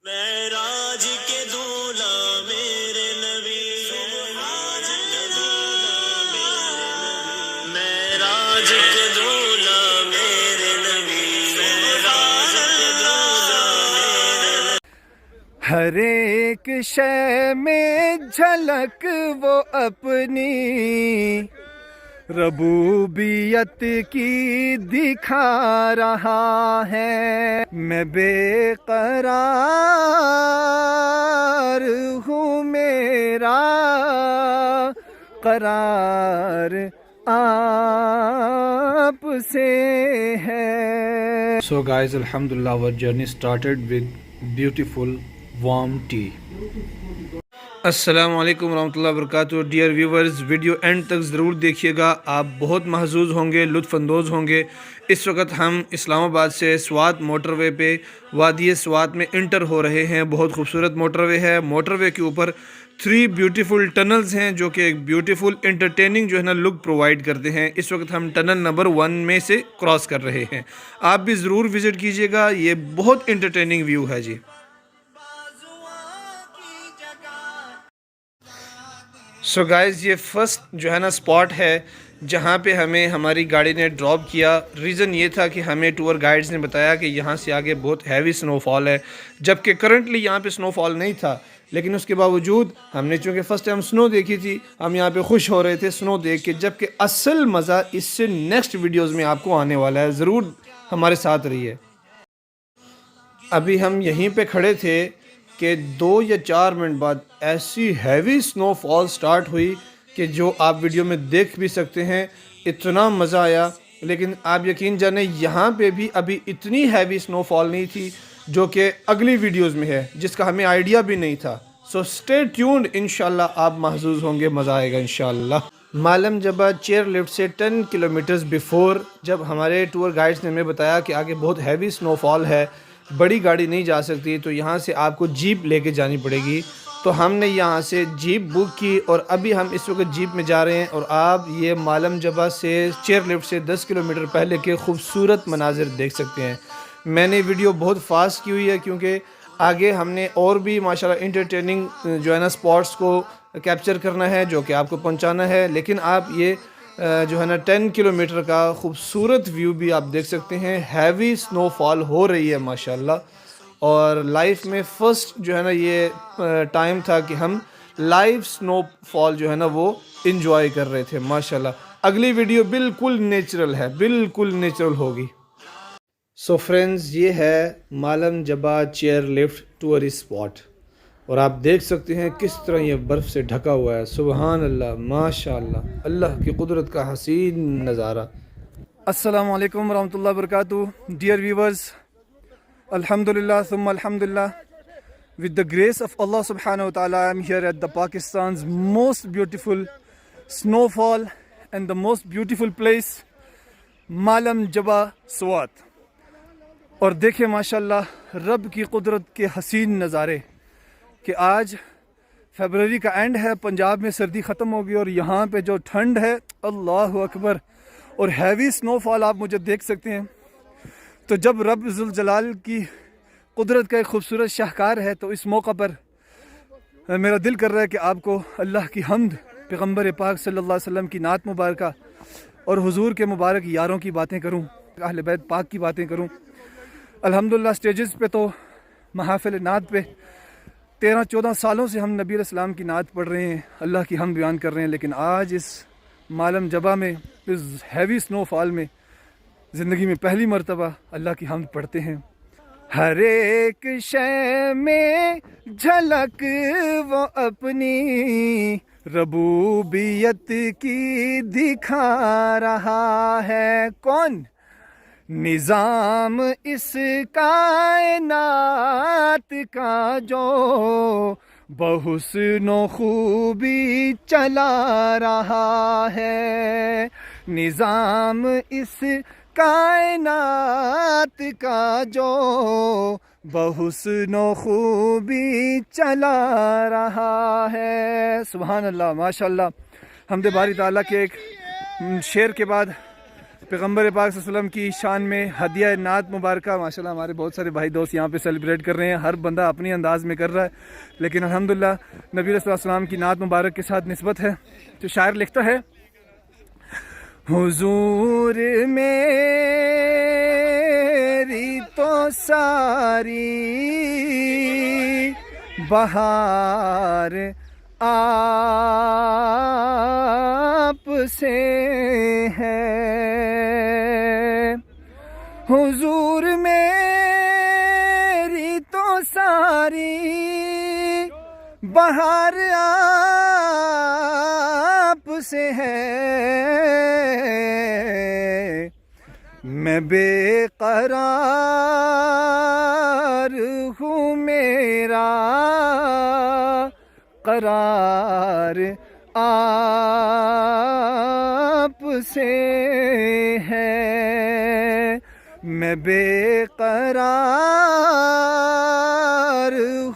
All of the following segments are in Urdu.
معراج کے دولا میرے نبی، معراج کے دولا میرے نبی، معراج کے دولا میرے نبی۔ ہر ایک شے میں جھلک وہ اپنی ربوبیت کی دکھا رہا ہے۔ میں بے قرار ہوں، میرا قرار آپ سے ہے۔ So guys, alhamdulillah, our journey started with beautiful warm tea. السلام علیکم ورحمۃ اللہ وبرکاتہ۔ ڈیئر ویورز، ویڈیو اینڈ تک ضرور دیکھیے گا، آپ بہت محظوظ ہوں گے، لطف اندوز ہوں گے۔ اس وقت ہم اسلام آباد سے سوات موٹر وے پہ وادی سوات میں انٹر ہو رہے ہیں۔ بہت خوبصورت موٹر وے ہے۔ موٹر وے کے اوپر 3 بیوٹیفل ٹنلز ہیں جو کہ ایک بیوٹیفل انٹرٹیننگ جو ہے نا لک پرووائڈ کرتے ہیں۔ اس وقت ہم ٹنل نمبر 1 میں سے کراس کر رہے ہیں۔ آپ بھی ضرور وزٹ کیجیے گا، یہ بہت انٹرٹیننگ ویو ہے جی۔ سو گائز، یہ فرسٹ جو ہے نا اسپاٹ ہے جہاں پہ ہمیں ہماری گاڑی نے ڈراپ کیا۔ ریزن یہ تھا کہ ہمیں ٹور گائیڈز نے بتایا کہ یہاں سے آگے بہت ہیوی سنو فال ہے، جبکہ کرنٹلی یہاں پہ سنو فال نہیں تھا، لیکن اس کے باوجود ہم نے چونکہ فرسٹ ٹائم سنو دیکھی تھی، ہم یہاں پہ خوش ہو رہے تھے سنو دیکھ کے، جبکہ اصل مزہ اس سے نیکسٹ ویڈیوز میں آپ کو آنے والا ہے۔ ضرور ہمارے ساتھ رہیے۔ ابھی ہم یہیں پہ کھڑے تھے کہ 2 یا 4 منٹ بعد ایسی ہیوی سنو فال سٹارٹ ہوئی کہ جو آپ ویڈیو میں دیکھ بھی سکتے ہیں۔ اتنا مزہ آیا، لیکن آپ یقین جانیں یہاں پہ بھی ابھی اتنی ہیوی سنو فال نہیں تھی جو کہ اگلی ویڈیوز میں ہے، جس کا ہمیں آئیڈیا بھی نہیں تھا۔ سو اسٹے ٹیونڈ، انشاءاللہ آپ محظوظ ہوں گے، مزہ آئے گا انشاءاللہ۔ مالم جبہ چیئر لفٹ سے 10 کلومیٹرز بیفور جب ہمارے ٹور گائیڈز نے ہمیں بتایا کہ آگے بہت ہیوی سنو فال ہے، بڑی گاڑی نہیں جا سکتی، تو یہاں سے آپ کو جیپ لے کے جانی پڑے گی، تو ہم نے یہاں سے جیپ بک کی اور ابھی ہم اس وقت جیپ میں جا رہے ہیں۔ اور آپ یہ مالم جبہ سے چیئر لفٹ سے 10 کلومیٹر پہلے کے خوبصورت مناظر دیکھ سکتے ہیں۔ میں نے ویڈیو بہت فاسٹ کی ہوئی ہے کیونکہ آگے ہم نے اور بھی ماشاءاللہ انٹرٹیننگ جو ہے نا سپاٹس کو کیپچر کرنا ہے، جو کہ آپ کو پہنچانا ہے، لیکن آپ یہ جو ہے نا 10 کلومیٹر کا خوبصورت ویو بھی آپ دیکھ سکتے ہیں۔ ہیوی سنو فال ہو رہی ہے ماشاءاللہ، اور لائف میں فرسٹ جو ہے نا یہ ٹائم تھا کہ ہم لائیو سنو فال جو ہے نا وہ انجوائے کر رہے تھے ماشاءاللہ۔ اگلی ویڈیو بالکل نیچرل ہے، بالکل نیچرل ہوگی۔ سو فرینڈز، یہ ہے مالم Jabba chair lift tourist spot, اور آپ دیکھ سکتے ہیں کس طرح یہ برف سے ڈھکا ہوا ہے۔ سبحان اللہ، ماشاءاللہ، اللہ کی قدرت کا حسین نظارہ۔ السلام علیکم ورحمۃ اللہ وبرکاتہ۔ ڈیئر ویورز، الحمدللہ ثم الحمدللہ، with the grace of Allah subhanahu wa ta'ala, I am here at the Pakistan's most beautiful snowfall and the most beautiful place, Malam Jabba Swat۔ اور دیکھیں ماشاءاللہ رب کی قدرت کے حسین نظارے کہ آج فیبروری کا اینڈ ہے، پنجاب میں سردی ختم ہوگی اور یہاں پہ جو ٹھنڈ ہے، اللہ اکبر، اور ہیوی سنو فال آپ مجھے دیکھ سکتے ہیں۔ تو جب رب ذوالجلال کی قدرت کا ایک خوبصورت شاہکار ہے تو اس موقع پر میرا دل کر رہا ہے کہ آپ کو اللہ کی حمد، پیغمبر پاک صلی اللہ علیہ وسلم کی نعت مبارکہ اور حضور کے مبارک یاروں کی باتیں کروں، اہل بیت پاک کی باتیں کروں۔ الحمدللہ سٹیجز پہ تو محافل نعت پہ 13-14 سالوں سے ہم نبی علیہ السلام کی نعت پڑھ رہے ہیں، اللہ کی حمد بیان کر رہے ہیں، لیکن آج اس مالم جبہ میں اس ہیوی سنو فال میں زندگی میں پہلی مرتبہ اللہ کی حمد پڑھتے ہیں۔ ہر ایک شے میں جھلک وہ اپنی ربوبیت کی دکھا رہا ہے۔ کون؟ نظام اس کائنات کا جو بحسن و خوبی چلا رہا ہے۔ نظام اس کائنات کا جو بحسن و خوبی چلا رہا ہے۔ سبحان اللہ، ماشاءاللہ، حمد باری تعالیٰ کے ایک شعر کے بعد پیغمبر پاک صلی اللہ علیہ وسلم کی شان میں ہدیہ نعت مبارکہ ماشاءاللہ ہمارے بہت سارے بھائی دوست یہاں پہ سیلیبریٹ کر رہے ہیں. ہر بندہ اپنی انداز میں کر رہا ہے, لیکن الحمدللہ نبی علیہ السلام کی نعت مبارک کے ساتھ نسبت ہے. تو شاعر لکھتا ہے حضور میری تو ساری بہار آپ سے ہے, حضور میری تو ساری بہار آپ سے ہے, میں بے قرار ہوں میرا قرار آپ سے ہے, میں بے قرار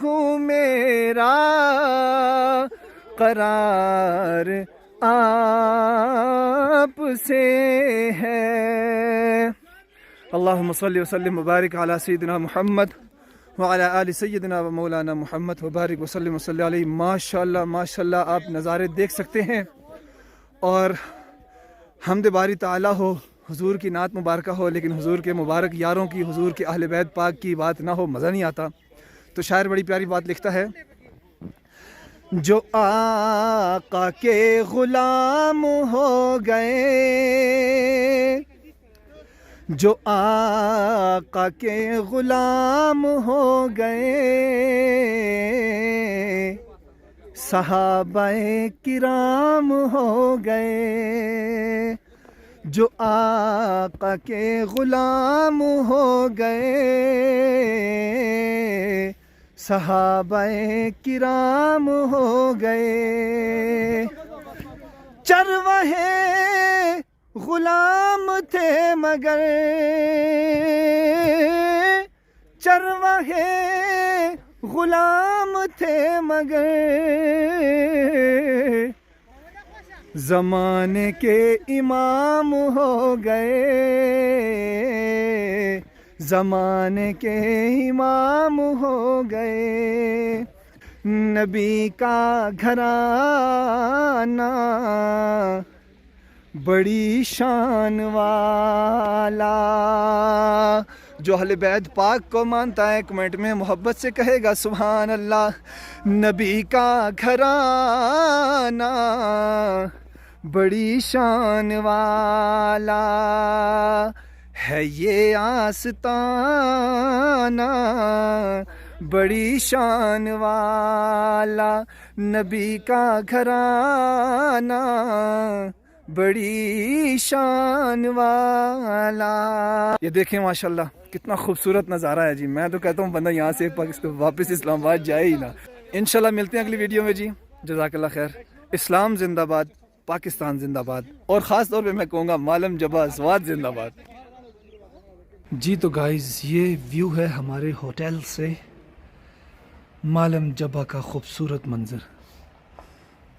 ہوں میرا قرار آپ سے ہے. اللہم صلی وسلم وبارک علی سیدنا محمد وعلی آل سیدنا و مولانا محمد وبارک وسلم وصلی علیہ. ماشاءاللہ ماشاءاللہ آپ نظارے دیکھ سکتے ہیں, اور حمد باری تعالیٰ ہو, حضور کی نعت مبارکہ ہو, لیکن حضور کے مبارک یاروں کی, حضور کے اہل بیت پاک کی بات نہ ہو مزہ نہیں آتا. تو شاعر بڑی پیاری بات لکھتا ہے, جو آقا کے غلام ہو گئے, جو آقا کے غلام ہو گئے, صحابہ کرام ہو گئے, جو آقا کے غلام ہو گئے, صحابہ کرام ہو گئے. چرواہے غلام تھے مگر, چرواہے غلام تھے مگر, زمانے کے امام ہو گئے, زمانے کے امام ہو گئے. نبی کا گھرانہ بڑی شان والا, جو اہل بیت پاک کو مانتا ہے کمنٹ میں محبت سے کہے گا سبحان اللہ. نبی کا گھرانہ بڑی شان والا ہے, یہ آستانہ بڑی شان والا, نبی کا گھرانہ بڑی شان والا. یہ دیکھیں ماشاءاللہ کتنا خوبصورت نظارہ ہے جی. میں تو کہتا ہوں بندہ یہاں سے واپس اسلام آباد جائے ہی نہ. انشاءاللہ ملتے ہیں اگلی ویڈیو میں جی. جزاک اللہ خیر. اسلام زندہ باد, پاکستان زندہ باد, اور خاص طور پہ میں کہوں گا مالم جبہ سوات زندہ باد. جی تو گائز یہ ویو ہے ہمارے ہوٹل سے مالم جبہ کا خوبصورت منظر.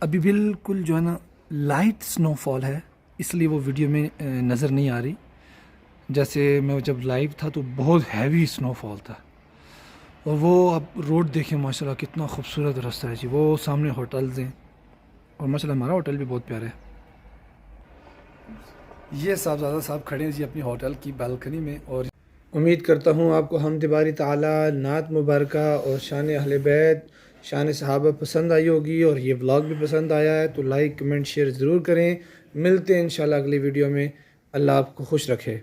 ابھی بالکل جو ہے نا لائٹ سنو فال ہے, اس لیے وہ ویڈیو میں نظر نہیں آ رہی. جیسے میں جب لائیو تھا تو بہت ہیوی سنو فال تھا. اور وہ اب روڈ دیکھیں ماشاءاللہ کتنا خوبصورت راستہ ہے جی. وہ سامنے ہوٹلز ہیں, اور ماشاءاللہ ہمارا ہوٹل بھی بہت پیارا ہے. یہ صاحبزادہ صاحب کھڑے ہیں جی اپنی ہوٹل کی بالکنی میں. اور امید کرتا ہوں آپ کو حمد باری تعالیٰ, نعت مبارکہ اور شان اہل بیت, شان صحابہ پسند آئی ہوگی, اور یہ ولاگ بھی پسند آیا ہے تو لائک کمنٹ شیئر ضرور کریں. ملتے ہیں انشاءاللہ اگلی ویڈیو میں. اللہ آپ کو خوش رکھے.